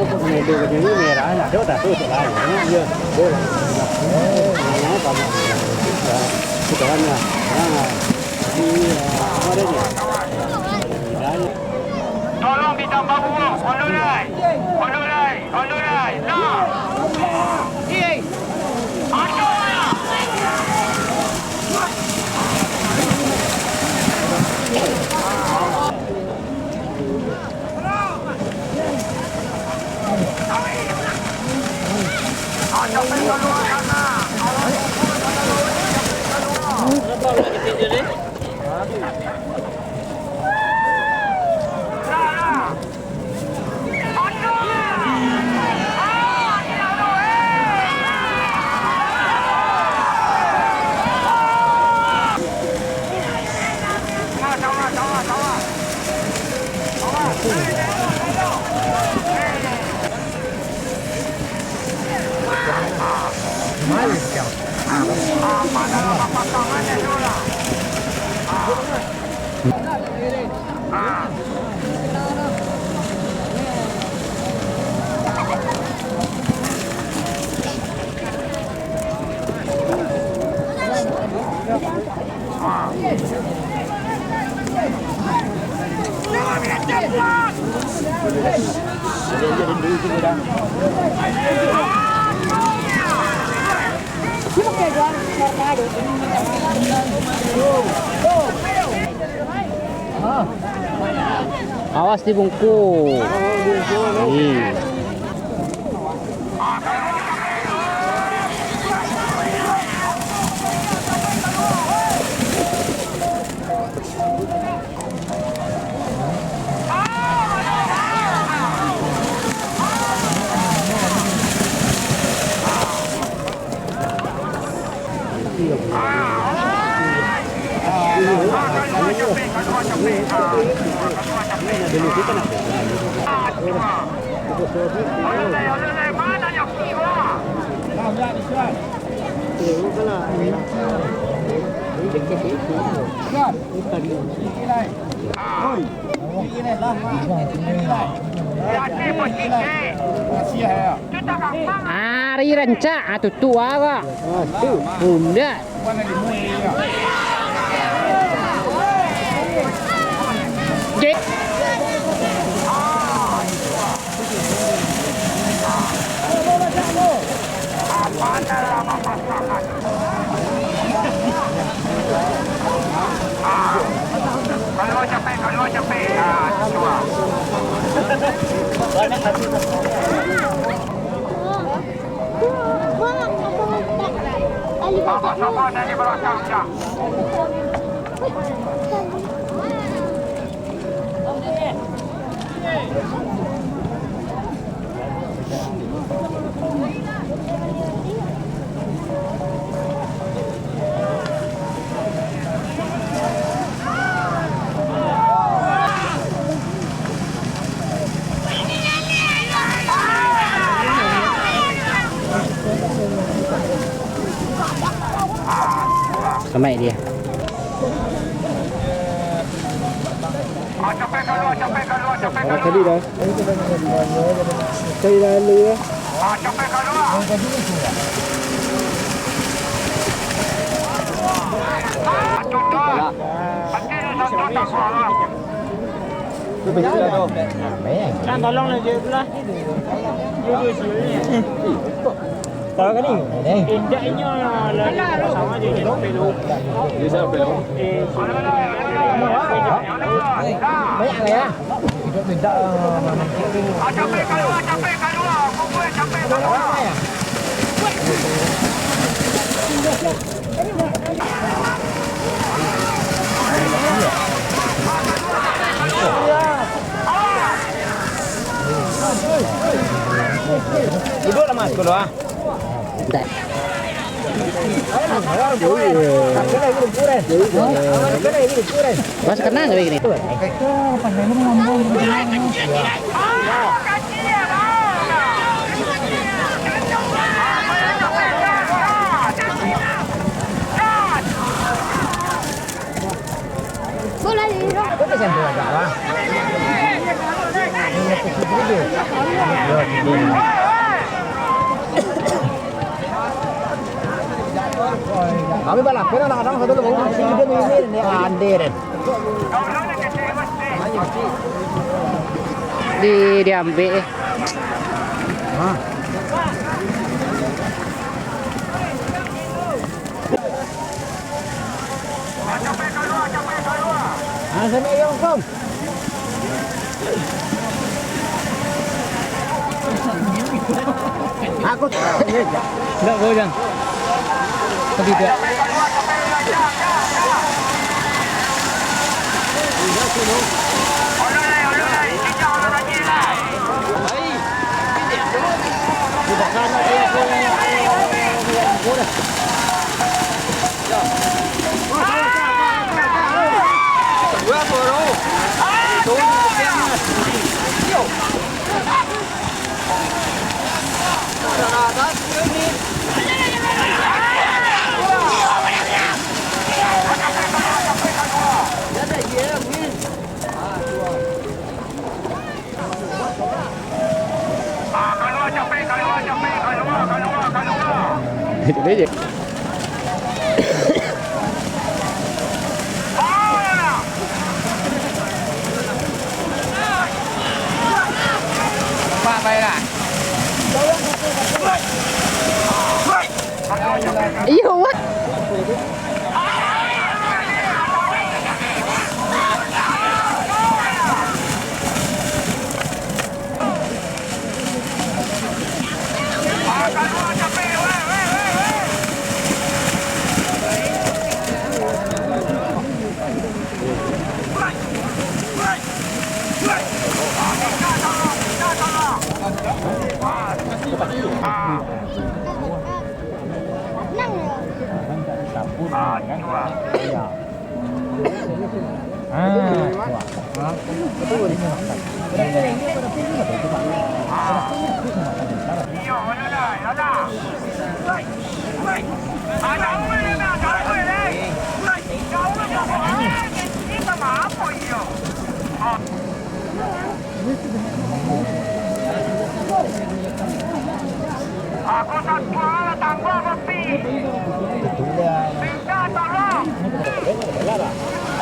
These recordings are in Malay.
Ini dia begini merah, ada tak tu tu lain. Ya, boleh. Ini apa? Kita kan ya. Di mana ni? Tolong ditambah buah. Ondulai. Ondulai. Ondulai. Nah. Ye. Aduh. Sampai keluar sana. Berapa lagi tinggi ni? Awas dibungkuk. Ari rancak atau tua kak? Bunda. Jek. Kalau capek, cua. Apa dari belakang ya? Sampai dia. Capek tadi dah. Tadi dah lu ya. Capek keluar. Kan tolong lah je belah. Dia dua sini ni. Tahu kan ni? Indahnya lah sama je dia peluk. Dia siapa peluk? Banyak lah ya. Hidup minta Capek keluar. Kumpul capek keluar. Duduk lah mas kalau ah. Tak. Mas kenal ke begini? Bola ni. Kau kesan tu agak lah. Ini aku video. Kami balap, pero nakatang sa dulo mo. Sige din ni ande rin. Diambil eh. Ha. Asa na yung kom? Aku Enggak goyang. Tidak. Jadi Pak bayar. iya what? Aku tak kuala tambah kopi. Minta tolong.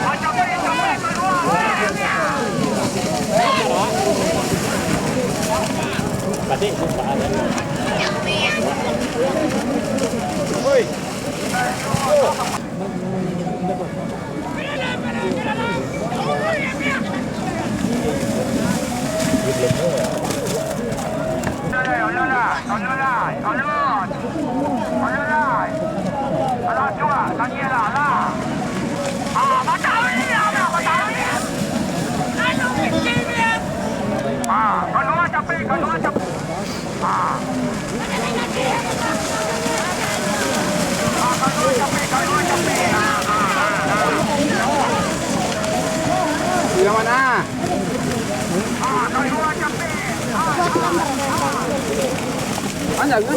Macam ni sampai keluar. Batik buka ada. Oi. Yang mana? Mana ke?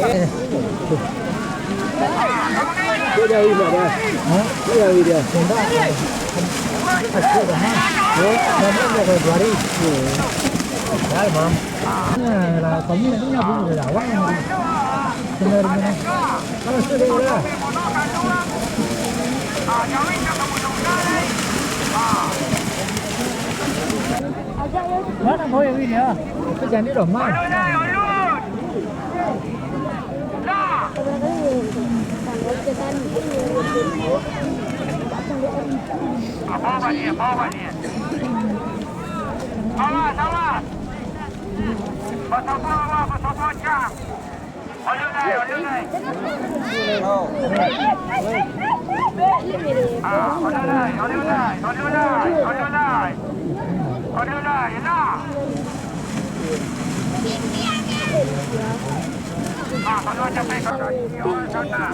Dia jauh mana? Dia jauh dia. Lah, kami nanti nyabung ke awang. Sebenarnya. Kalau sudah udah. Mana boleh ini ya? Itu jadi rumah. Bawa dia. Awas. Pasal cang. Oleh naik. Oleh naik, lah. Kalau sampai ke sana.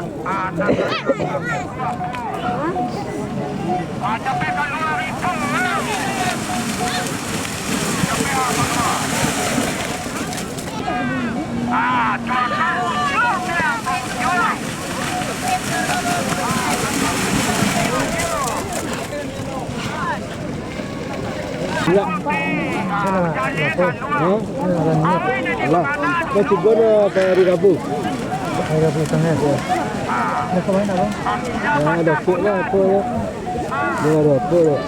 Sampai ke luar itu. Sampai apa? Alah, kau cuba dah hari Rabu. Hari Rabu tengah tu. Ada kau main apa? Ada kek lah apa ya. Dia ada apa ya.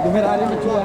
Dumer hari ni cuba.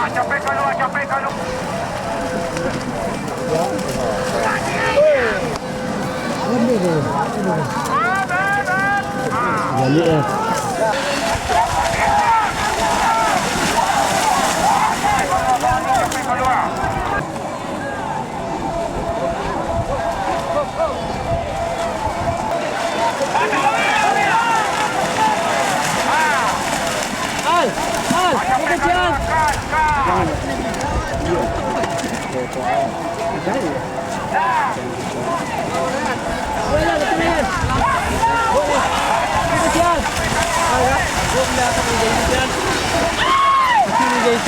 Capek keluar. Balik lah.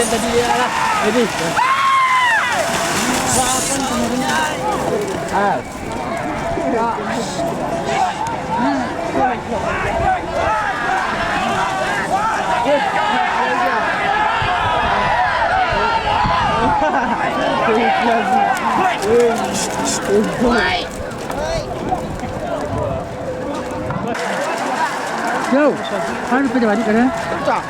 Tadi dia lah. Jadi. Yo, mana pergi balik kan? Tak.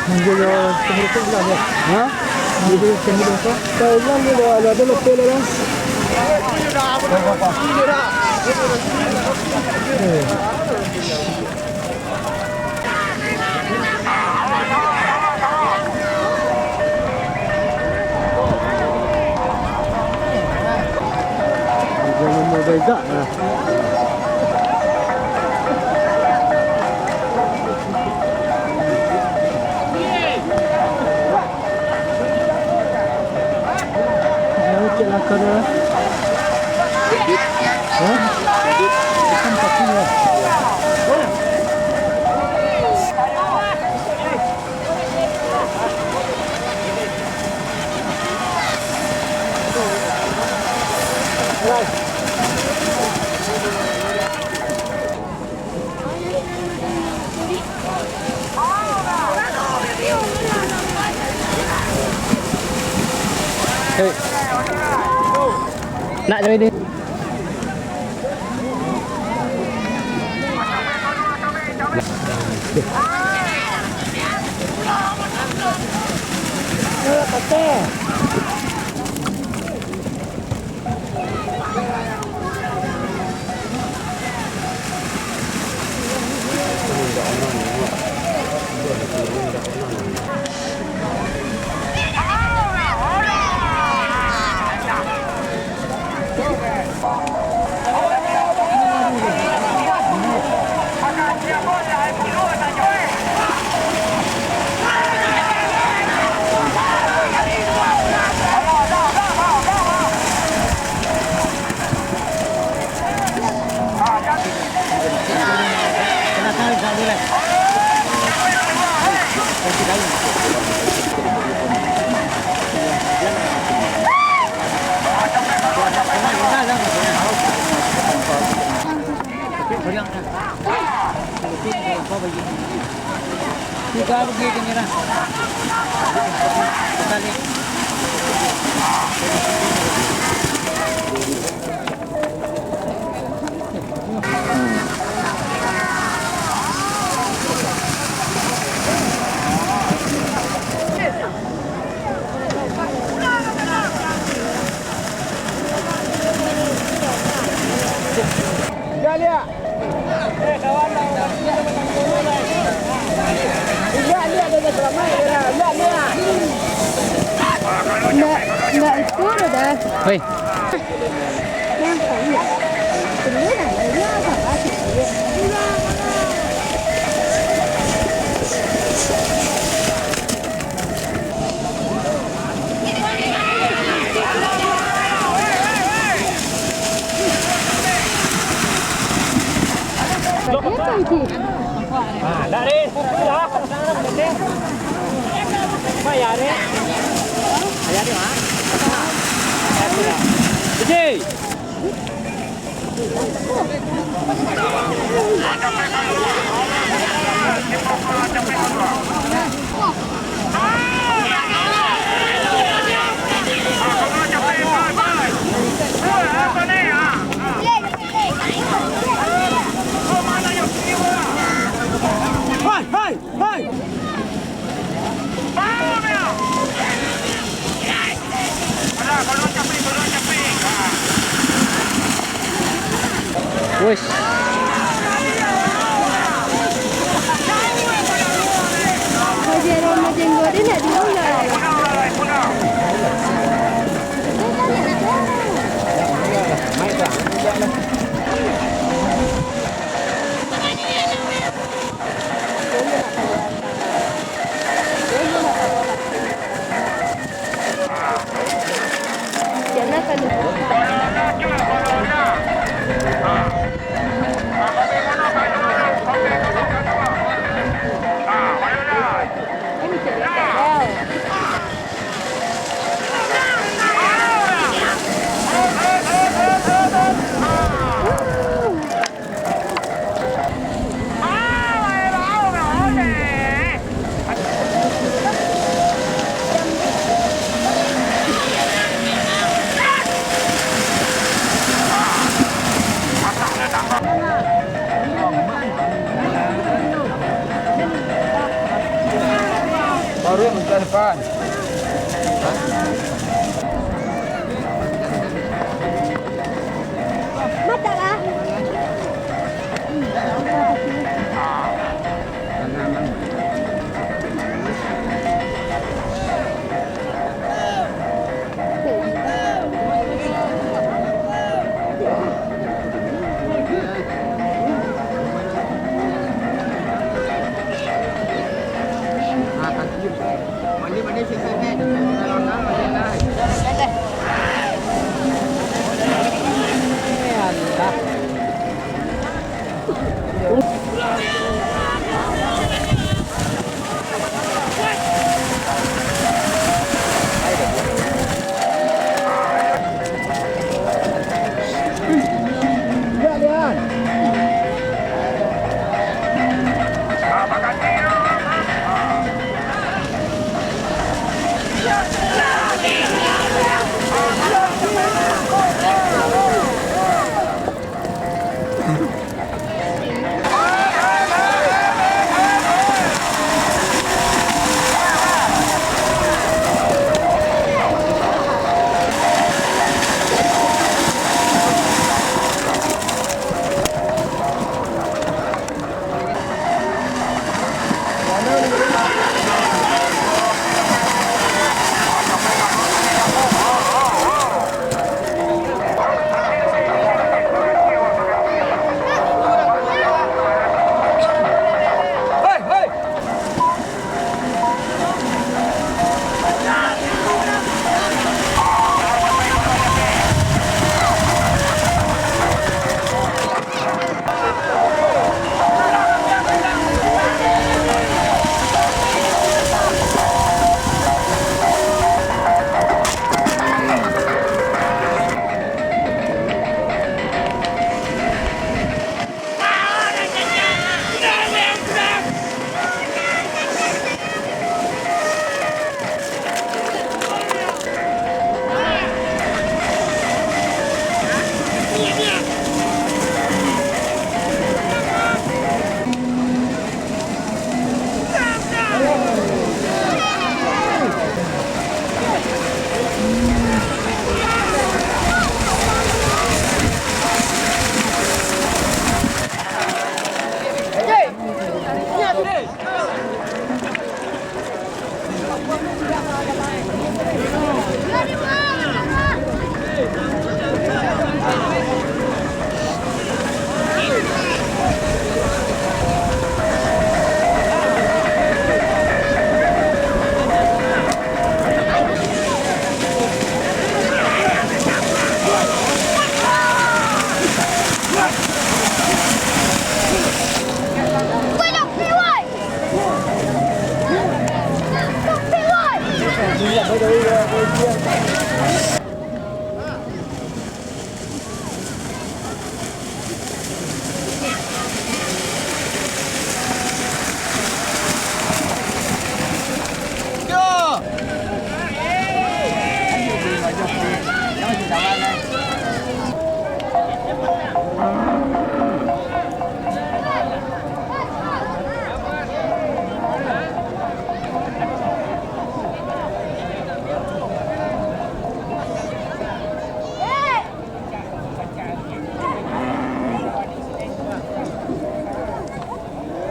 Menjual semua tu bulan ya. Ha? Menjual semua tu. Taulan ni ada lokal lah. Jangan mau beda lah. Kerana bukan pakai lah. Nak jadi ni. Tiga begitu ni lah. Sekali. Jalia. Kawan lah. Nggak itu dah. Hei. Yang tanya. Sebenarnya dia apa sih? Dah ni. Dah. Bayar ni. Bayar ni mah. Jadi. Wes. Macam jenggot dia nak diulang. Jangan kalau Baru ke depan. Mata lah.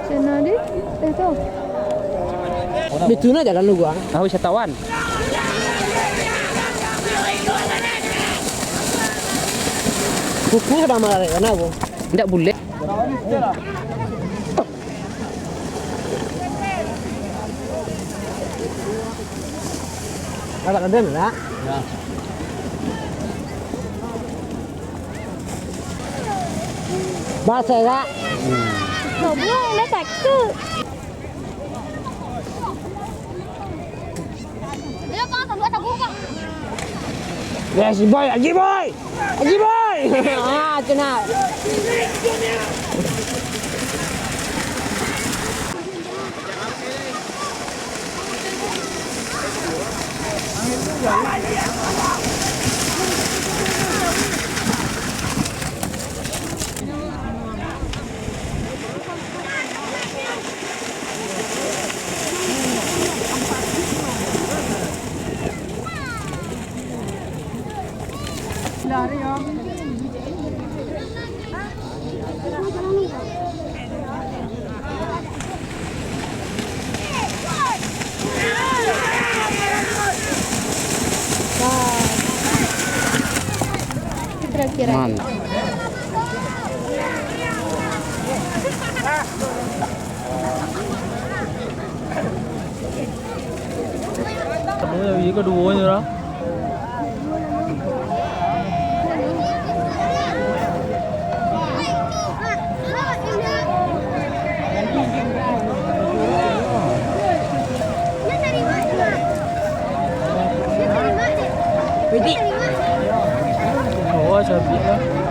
Januari, itu. Itu na jalan lu gua. Tahu wisatawan. Kuku sudah marah kan aku. Tidak boleh. Ada ada enggak? Ya. Bahasa enggak? Ngobrol, nó sạch chứ. Đưa con thằng nữa thằng Vũ con. Ya si boy, Haji boy. Haji boy. Ah, cina. Kira. Mantap. Kamu yang kedua ni lah. Oh, cabai lah.